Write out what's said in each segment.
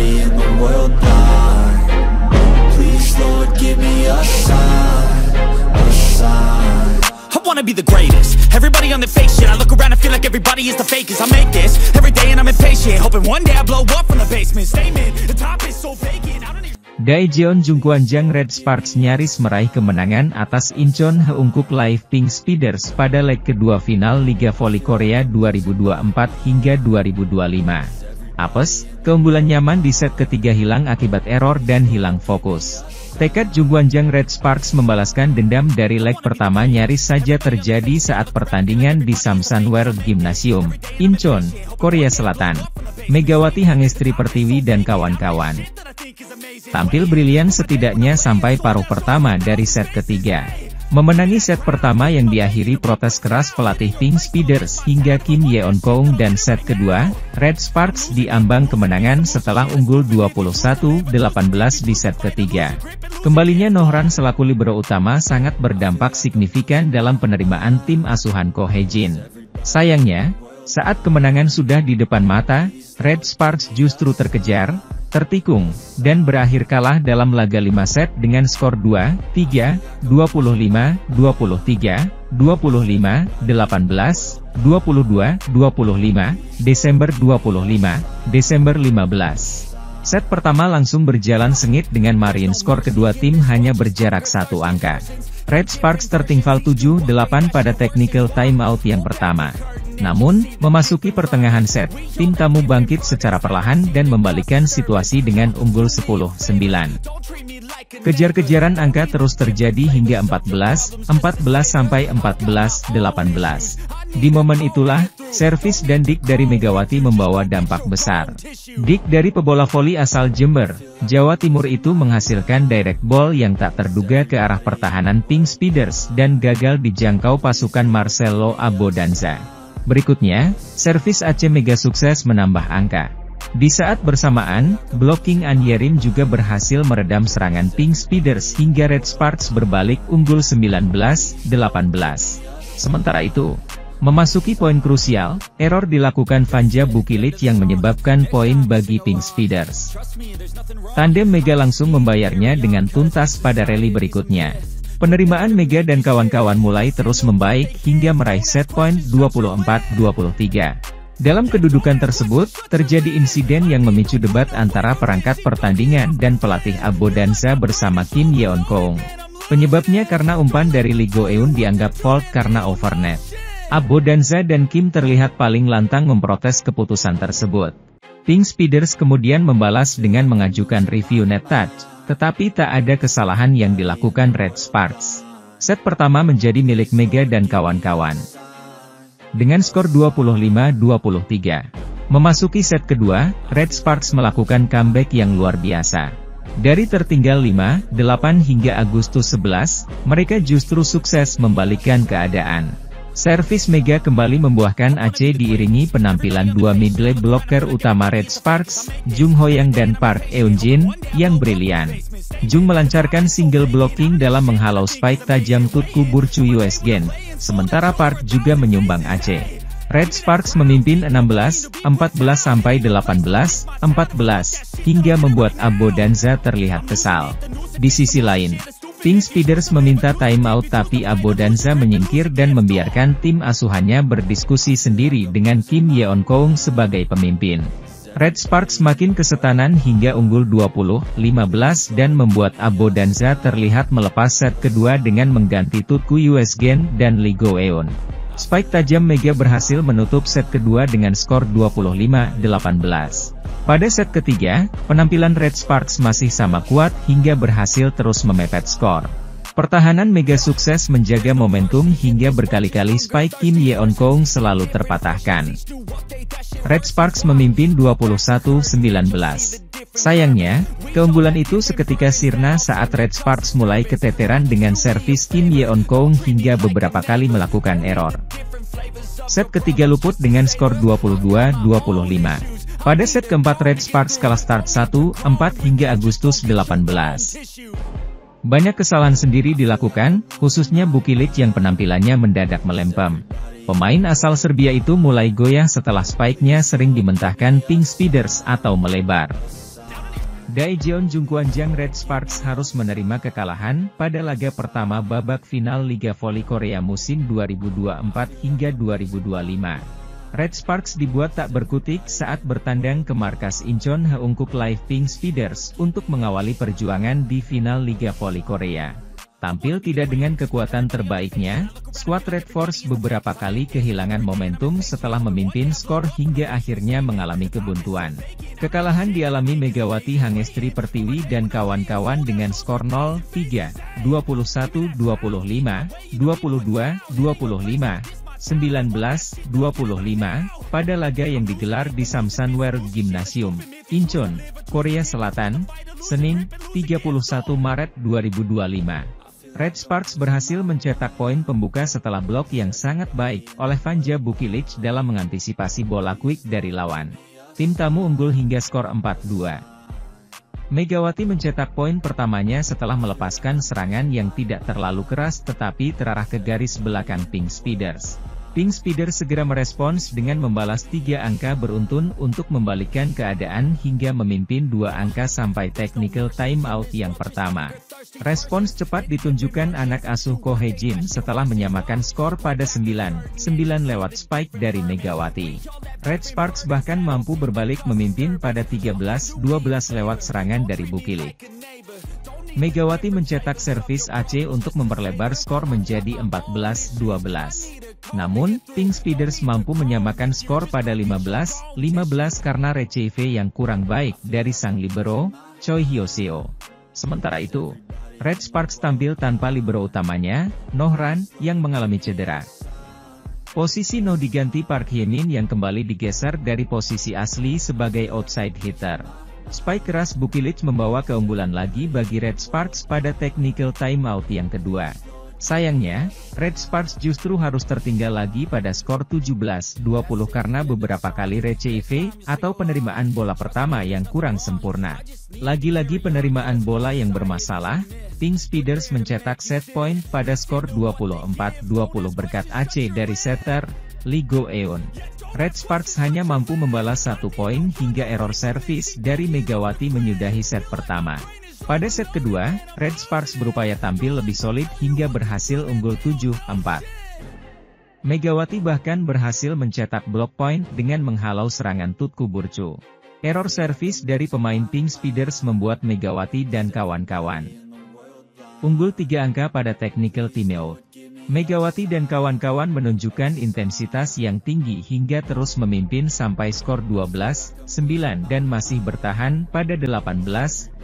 everybody in the world blind. Please Lord give me a sign, a sign. I wanna be the greatest. Everybody on the fake shit. I look around and feel like everybody is the fakest. I make this every day and I'm impatient, hoping one day I blow up from the basement. Statement, the top is so vacant. I don't even... Daejeon Jungkwanjang Red Sparks nyaris meraih kemenangan atas Incheon Heungkuk Live Pink Speeders pada leg kedua final Liga Voli Korea 2024 hingga 2025. Apes, keunggulan nyaman di set ketiga hilang akibat error dan hilang fokus. Tekad Jungkwanjang Red Sparks membalaskan dendam dari leg pertama nyaris saja terjadi saat pertandingan di Samsan World Gymnasium, Incheon, Korea Selatan. Megawati Hangestri Pertiwi dan kawan-kawan tampil brilian setidaknya sampai paruh pertama dari set ketiga. Memenangi set pertama yang diakhiri protes keras pelatih Pink Speeders hingga Kim Yeon-keung dan set kedua, Red Sparks diambang kemenangan setelah unggul 21-18 di set ketiga. Kembalinya Nohran selaku libero utama sangat berdampak signifikan dalam penerimaan tim asuhan Ko Hae-jin. Sayangnya, saat kemenangan sudah di depan mata, Red Sparks justru terkejar, tertikung, dan berakhir kalah dalam laga 5 set dengan skor 2-3, 25, 23, 25, 18, 22, 25, Desember 25, Desember 15. Set pertama langsung berjalan sengit dengan margin skor kedua tim hanya berjarak 1 angka. Red Sparks tertinggal 7-8 pada technical timeout yang pertama. Namun, memasuki pertengahan set, tim tamu bangkit secara perlahan dan membalikkan situasi dengan unggul 10-9. Kejar-kejaran angka terus terjadi hingga 14-14 sampai 14-18. Di momen itulah, servis dan dik dari Megawati membawa dampak besar. Dik dari pebola voli asal Jember, Jawa Timur itu menghasilkan direct ball yang tak terduga ke arah pertahanan Pink Speeders dan gagal dijangkau pasukan Marcelo Abodanza. Berikutnya, servis AC Mega sukses menambah angka. Di saat bersamaan, blocking Anyerim juga berhasil meredam serangan Pink Speeders hingga Red Sparks berbalik unggul 19-18. Sementara itu, memasuki poin krusial, error dilakukan Vanja Bukilic yang menyebabkan poin bagi Pink Speeders. Tandem Mega langsung membayarnya dengan tuntas pada rally berikutnya. Penerimaan Mega dan kawan-kawan mulai terus membaik hingga meraih set point 24-23. Dalam kedudukan tersebut, terjadi insiden yang memicu debat antara perangkat pertandingan dan pelatih Abodanza bersama Kim Yeon-keung. Penyebabnya karena umpan dari Lee Go-eun dianggap fault karena overnet. Abodanza dan Kim terlihat paling lantang memprotes keputusan tersebut. Pink Speeders kemudian membalas dengan mengajukan review net touch, tetapi tak ada kesalahan yang dilakukan Red Sparks. Set pertama menjadi milik Mega dan kawan-kawan. Dengan skor 25-23. Memasuki set kedua, Red Sparks melakukan comeback yang luar biasa. Dari tertinggal 5-8 hingga Agustus 11, mereka justru sukses membalikkan keadaan. Servis Mega kembali membuahkan AC diiringi penampilan dua middle blocker utama Red Sparks, Jung Hoyang dan Park Eun-jin, yang brilian. Jung melancarkan single blocking dalam menghalau spike tajam Tutku Burcu US Gen, sementara Park juga menyumbang AC. Red Sparks memimpin 16-14-18-14, hingga membuat Abodanza terlihat kesal. Di sisi lain, Pink Speeders meminta timeout tapi Abodanza menyingkir dan membiarkan tim asuhannya berdiskusi sendiri dengan Kim Yeon-keung sebagai pemimpin. Red Sparks makin kesetanan hingga unggul 20-15 dan membuat Abodanza terlihat melepas set kedua dengan mengganti Tutku US Gen dan Lee Go-eun. Spike tajam Mega berhasil menutup set kedua dengan skor 25-18. Pada set ketiga, penampilan Red Sparks masih sama kuat hingga berhasil terus memepet skor. Pertahanan Mega sukses menjaga momentum hingga berkali-kali spike Kim Yeon-keung selalu terpatahkan. Red Sparks memimpin 21-19. Sayangnya, keunggulan itu seketika sirna saat Red Sparks mulai keteteran dengan servis Kim Yeon-keung hingga beberapa kali melakukan error. Set ketiga luput dengan skor 22-25. Pada set keempat Red Sparks kalah start 1-4 hingga Agustus 18. Banyak kesalahan sendiri dilakukan, khususnya Bukilic yang penampilannya mendadak melempem. Pemain asal Serbia itu mulai goyah setelah spike-nya sering dimentahkan Pink Speeders atau melebar. Daejeon Jungkwanjang Red Sparks harus menerima kekalahan pada laga pertama babak final Liga Voli Korea musim 2024 hingga 2025. Red Sparks dibuat tak berkutik saat bertandang ke markas Incheon Haeunkook Live Pink Speeders untuk mengawali perjuangan di final Liga Voli Korea. Tampil tidak dengan kekuatan terbaiknya, skuad Red Force beberapa kali kehilangan momentum setelah memimpin skor hingga akhirnya mengalami kebuntuan. Kekalahan dialami Megawati Hangestri Pertiwi dan kawan-kawan dengan skor 0-3, 21-25, 22-25, 19-25, pada laga yang digelar di Samsunwear Gymnasium, Incheon, Korea Selatan, Senin, 31 Maret 2025. Red Sparks berhasil mencetak poin pembuka setelah blok yang sangat baik oleh Vanja Bukilic dalam mengantisipasi bola quick dari lawan. Tim tamu unggul hingga skor 4-2. Megawati mencetak poin pertamanya setelah melepaskan serangan yang tidak terlalu keras tetapi terarah ke garis belakang Pink Speeders. Pink Speeders segera merespons dengan membalas 3 angka beruntun untuk membalikkan keadaan hingga memimpin 2 angka sampai technical timeout yang pertama. Respons cepat ditunjukkan anak asuh Ko Hae-jin setelah menyamakan skor pada 9-9 lewat spike dari Megawati. Red Sparks bahkan mampu berbalik memimpin pada 13-12 lewat serangan dari Bukilic. Megawati mencetak servis AC untuk memperlebar skor menjadi 14-12. Namun, Pink Speeders mampu menyamakan skor pada 15-15 karena receive yang kurang baik dari sang libero, Choi Hyo-seo. Sementara itu, Red Sparks tampil tanpa libero utamanya, Noh Ran, yang mengalami cedera. Posisi Noh diganti Park Hye-min yang kembali digeser dari posisi asli sebagai outside hitter. Spike keras Bukilic membawa keunggulan lagi bagi Red Sparks pada technical timeout yang kedua. Sayangnya, Red Sparks justru harus tertinggal lagi pada skor 17-20 karena beberapa kali receive atau penerimaan bola pertama yang kurang sempurna. Lagi-lagi penerimaan bola yang bermasalah, Pink Speeders mencetak set point pada skor 24-20 berkat AC dari setter, Lee Go-eun. Red Sparks hanya mampu membalas 1 poin hingga error service dari Megawati menyudahi set pertama. Pada set kedua, Red Sparks berupaya tampil lebih solid hingga berhasil unggul 7-4. Megawati bahkan berhasil mencetak block point dengan menghalau serangan Tutku Burcu. Error service dari pemain Pink Speeders membuat Megawati dan kawan-kawan unggul 3 angka pada technical timeout. Megawati dan kawan-kawan menunjukkan intensitas yang tinggi hingga terus memimpin sampai skor 12-9 dan masih bertahan pada 18-16.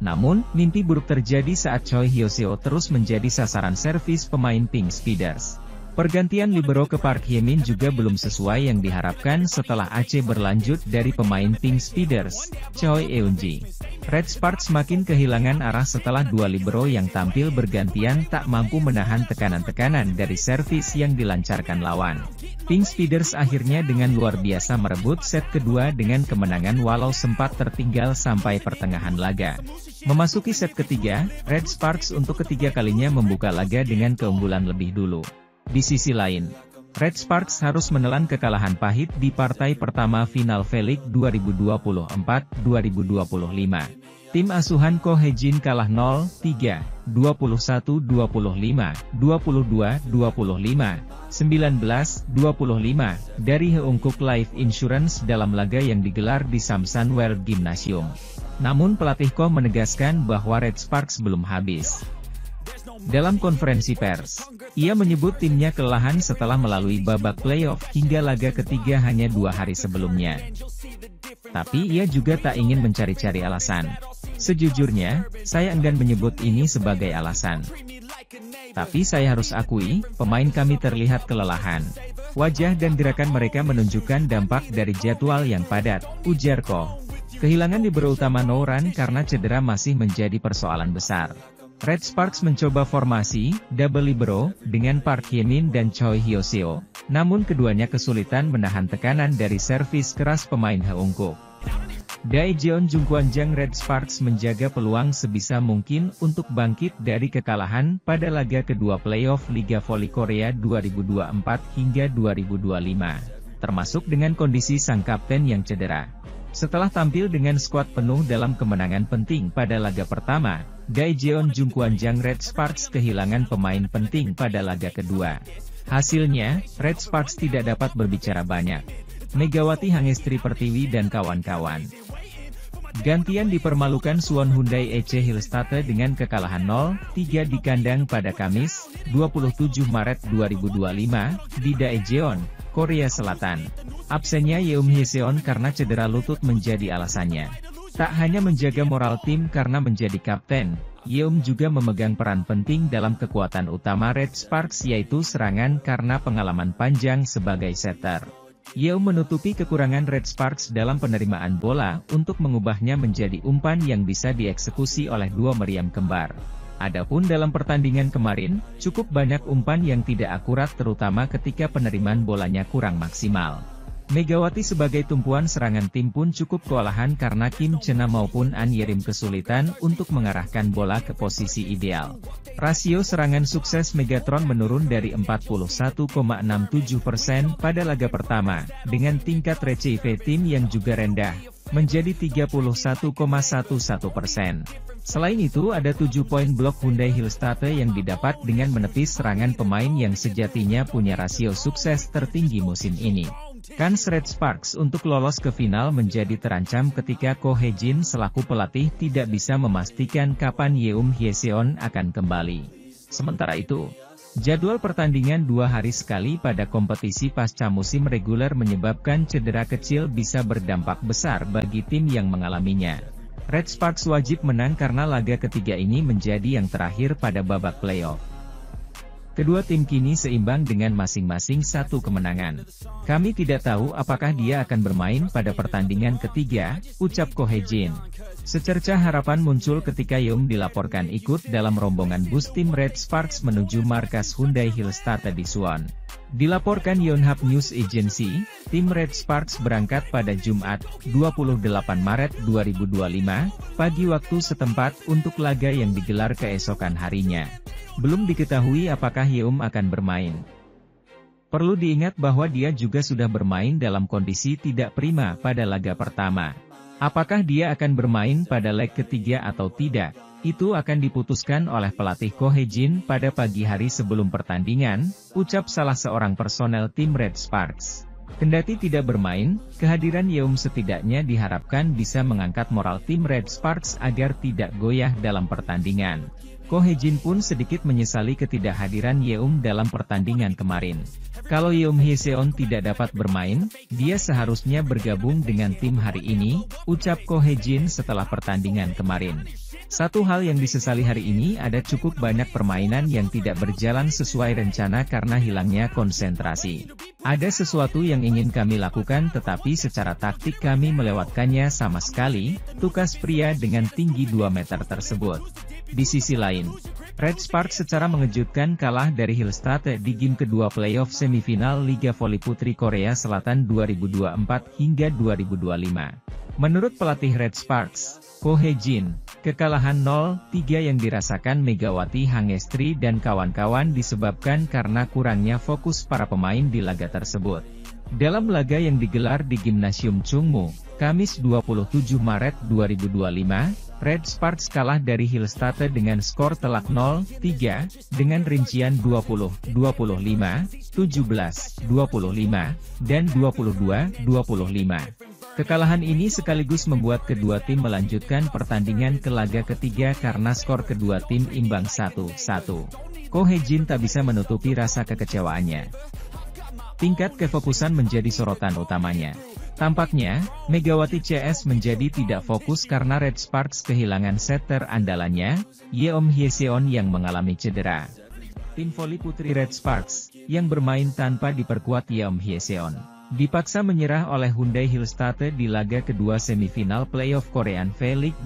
Namun, mimpi buruk terjadi saat Choi Hyo-seo terus menjadi sasaran servis pemain Pink Speeders. Pergantian libero ke Park Hye-min juga belum sesuai yang diharapkan setelah AC berlanjut dari pemain Pink Speeders, Choi Eun-ji. Red Sparks makin kehilangan arah setelah 2 libero yang tampil bergantian tak mampu menahan tekanan-tekanan dari servis yang dilancarkan lawan. Pink Speeders akhirnya dengan luar biasa merebut set kedua dengan kemenangan walau sempat tertinggal sampai pertengahan laga. Memasuki set ketiga, Red Sparks untuk ketiga kalinya membuka laga dengan keunggulan lebih dulu. Di sisi lain, Red Sparks harus menelan kekalahan pahit di partai pertama final V-League 2024-2025. Tim asuhan Ko Hae-jin kalah 0-3, 21-25, 22-25, 19-25 dari Haeunkook Life Insurance dalam laga yang digelar di Samsunwear Gymnasium. Namun pelatih Ko menegaskan bahwa Red Sparks belum habis. Dalam konferensi pers, ia menyebut timnya kelelahan setelah melalui babak playoff hingga laga ketiga hanya 2 hari sebelumnya. Tapi ia juga tak ingin mencari-cari alasan. Sejujurnya, saya enggan menyebut ini sebagai alasan. Tapi saya harus akui, pemain kami terlihat kelelahan. Wajah dan gerakan mereka menunjukkan dampak dari jadwal yang padat, ujar Ko. Kehilangan libero utama Noh Ran karena cedera masih menjadi persoalan besar. Red Sparks mencoba formasi double libero dengan Park Hye-min dan Choi Hyo-seo, namun keduanya kesulitan menahan tekanan dari servis keras pemain Haeunkook. Daejeon Jungkwanjang Red Sparks menjaga peluang sebisa mungkin untuk bangkit dari kekalahan pada laga kedua playoff Liga Voli Korea 2024 hingga 2025, termasuk dengan kondisi sang kapten yang cedera. Setelah tampil dengan skuad penuh dalam kemenangan penting pada laga pertama, Daejeon Jungkwanjang Red Sparks kehilangan pemain penting pada laga kedua. Hasilnya, Red Sparks tidak dapat berbicara banyak. Megawati Hangestri Pertiwi dan kawan-kawan. Gantian dipermalukan Suwon Hyundai EC Hillstate dengan kekalahan 0-3 di kandang pada Kamis, 27 Maret 2025, di Daejeon, Korea Selatan. Absennya Yeom Hyeseon karena cedera lutut menjadi alasannya. Tak hanya menjaga moral tim karena menjadi kapten, Yeom juga memegang peran penting dalam kekuatan utama Red Sparks yaitu serangan karena pengalaman panjang sebagai setter. Yeom menutupi kekurangan Red Sparks dalam penerimaan bola untuk mengubahnya menjadi umpan yang bisa dieksekusi oleh dua meriam kembar. Adapun dalam pertandingan kemarin, cukup banyak umpan yang tidak akurat terutama ketika penerimaan bolanya kurang maksimal. Megawati sebagai tumpuan serangan tim pun cukup kewalahan karena Kim Chena maupun An Yerim kesulitan untuk mengarahkan bola ke posisi ideal. Rasio serangan sukses Megatron menurun dari 41,67% pada laga pertama, dengan tingkat retrieve tim yang juga rendah, menjadi 31,11%. Selain itu ada 7 poin blok Hyundai Hillstate yang didapat dengan menepis serangan pemain yang sejatinya punya rasio sukses tertinggi musim ini. Kans Red Sparks untuk lolos ke final menjadi terancam ketika Ko Hye-jin selaku pelatih tidak bisa memastikan kapan Yeom Hyeseon akan kembali. Sementara itu, jadwal pertandingan 2 hari sekali pada kompetisi pasca musim reguler menyebabkan cedera kecil bisa berdampak besar bagi tim yang mengalaminya. Red Sparks wajib menang karena laga ketiga ini menjadi yang terakhir pada babak playoff. Kedua tim kini seimbang dengan masing-masing 1 kemenangan. Kami tidak tahu apakah dia akan bermain pada pertandingan ketiga, ucap Ko Hye-jin. Secercah harapan muncul ketika Yeom dilaporkan ikut dalam rombongan bus tim Red Sparks menuju markas Hyundai Hillstate di Suwon. Dilaporkan Yonhap News Agency, tim Red Sparks berangkat pada Jumat, 28 Maret 2025, pagi waktu setempat untuk laga yang digelar keesokan harinya. Belum diketahui apakah Yeom akan bermain. Perlu diingat bahwa dia juga sudah bermain dalam kondisi tidak prima pada laga pertama. Apakah dia akan bermain pada leg ketiga atau tidak, itu akan diputuskan oleh pelatih Ko Hye-jin pada pagi hari sebelum pertandingan, ucap salah seorang personel tim Red Sparks. Kendati tidak bermain, kehadiran Yeom setidaknya diharapkan bisa mengangkat moral tim Red Sparks agar tidak goyah dalam pertandingan. Ko Hye-jin pun sedikit menyesali ketidakhadiran Yeom dalam pertandingan kemarin. Kalau Yeom Hyeseon tidak dapat bermain, dia seharusnya bergabung dengan tim hari ini, ucap Ko Hye-jin setelah pertandingan kemarin. Satu hal yang disesali hari ini ada cukup banyak permainan yang tidak berjalan sesuai rencana karena hilangnya konsentrasi. Ada sesuatu yang ingin kami lakukan tetapi secara taktik kami melewatkannya sama sekali, tukas pria dengan tinggi 2 meter tersebut. Di sisi lain, Red Sparks secara mengejutkan kalah dari Hillstate di game kedua playoff semifinal Liga Voli Putri Korea Selatan 2024 hingga 2025. Menurut pelatih Red Sparks, Ko Hye-jin, kekalahan 0-3 yang dirasakan Megawati Hangestri dan kawan-kawan disebabkan karena kurangnya fokus para pemain di laga tersebut. Dalam laga yang digelar di Gimnasium Chungmu, Kamis 27 Maret 2025, Red Sparks kalah dari Hillstate dengan skor telak 0-3, dengan rincian 20-25, 17-25, dan 22-25. Kekalahan ini sekaligus membuat kedua tim melanjutkan pertandingan ke laga ketiga karena skor kedua tim imbang 1-1. Ko Hye-jin tak bisa menutupi rasa kekecewaannya. Tingkat kefokusan menjadi sorotan utamanya. Tampaknya, Megawati CS menjadi tidak fokus karena Red Sparks kehilangan setter andalannya, Yeom Hyeseon yang mengalami cedera. Tim voli putri Red Sparks, yang bermain tanpa diperkuat Yeom Hyeseon, dipaksa menyerah oleh Hyundai Hillstate di laga kedua semifinal playoff Korean V-League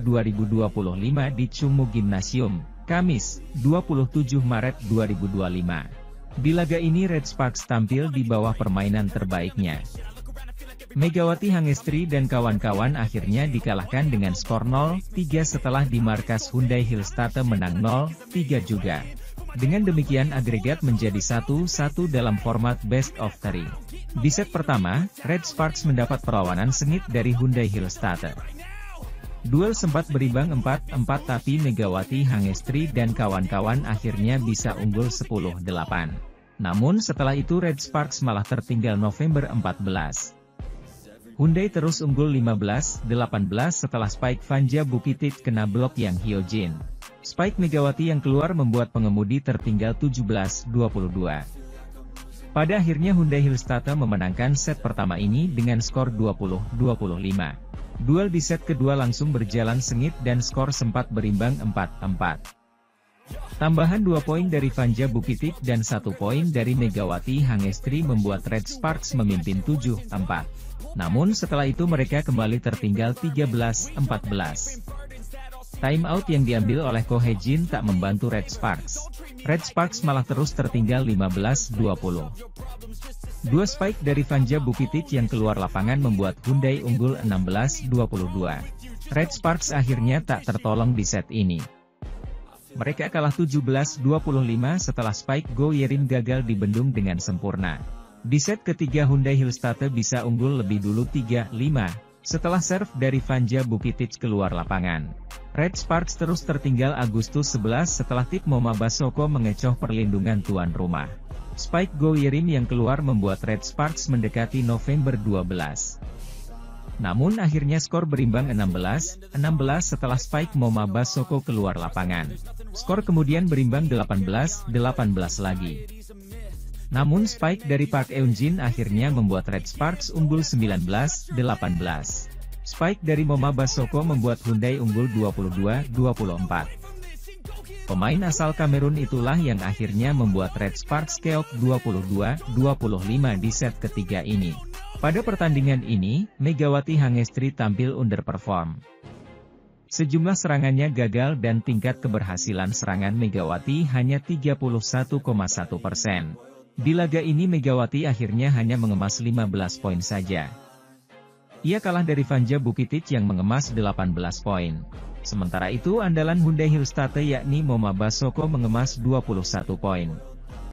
2024-2025 di Chungmu Gymnasium, Kamis, 27 Maret 2025. Di laga ini Red Sparks tampil di bawah permainan terbaiknya. Megawati Hangestri dan kawan-kawan akhirnya dikalahkan dengan skor 0-3 setelah di markas Hyundai Hillstate menang 0-3 juga. Dengan demikian agregat menjadi 1-1 dalam format best of 3. Di set pertama, Red Sparks mendapat perlawanan sengit dari Hyundai Hillstatter. Duel sempat berimbang 4-4 tapi Megawati Hangestri dan kawan-kawan akhirnya bisa unggul 10-8. Namun setelah itu Red Sparks malah tertinggal November 14. Hyundai terus unggul 15-18 setelah spike Vanja Bukitic kena blok Yang Hyojin. Spike Megawati yang keluar membuat pengemudi tertinggal 17-22. Pada akhirnya Hyundai Hillstatter memenangkan set pertama ini dengan skor 20-25. Duel di set kedua langsung berjalan sengit dan skor sempat berimbang 4-4. Tambahan 2 poin dari Vanja Bukitic dan 1 poin dari Megawati Hangestri membuat Red Sparks memimpin 7-4. Namun setelah itu mereka kembali tertinggal 13-14. Time out yang diambil oleh Ko Hye-jin tak membantu Red Sparks. Red Sparks malah terus tertinggal 15-20. Dua spike dari Vanja Bukitic yang keluar lapangan membuat Hyundai unggul 16-22. Red Sparks akhirnya tak tertolong di set ini. Mereka kalah 17-25 setelah spike Go Yerim gagal dibendung dengan sempurna. Di set ketiga Hyundai Hillstatter bisa unggul lebih dulu 3-5, setelah serve dari Vanja Bukitic keluar lapangan. Red Sparks terus tertinggal Agustus 11 setelah tip Moma Basoko mengecoh perlindungan tuan rumah. Spike Go Yerim yang keluar membuat Red Sparks mendekati November 12. Namun akhirnya skor berimbang 16-16 setelah spike Moma Basoko keluar lapangan. Skor kemudian berimbang 18-18 lagi. Namun spike dari Park Eun-jin akhirnya membuat Red Sparks unggul 19-18. Spike dari Moma Basoko membuat Hyundai unggul 22-24. Pemain asal Kamerun itulah yang akhirnya membuat Red Sparks keok 22-25 di set ketiga ini. Pada pertandingan ini, Megawati Hangestri tampil underperform. Sejumlah serangannya gagal dan tingkat keberhasilan serangan Megawati hanya 31,1%. Di laga ini Megawati akhirnya hanya mengemas 15 poin saja. Ia kalah dari Vanja Bukitic yang mengemas 18 poin. Sementara itu andalan Hyundai Hillstatter yakni Moma Basoko mengemas 21 poin.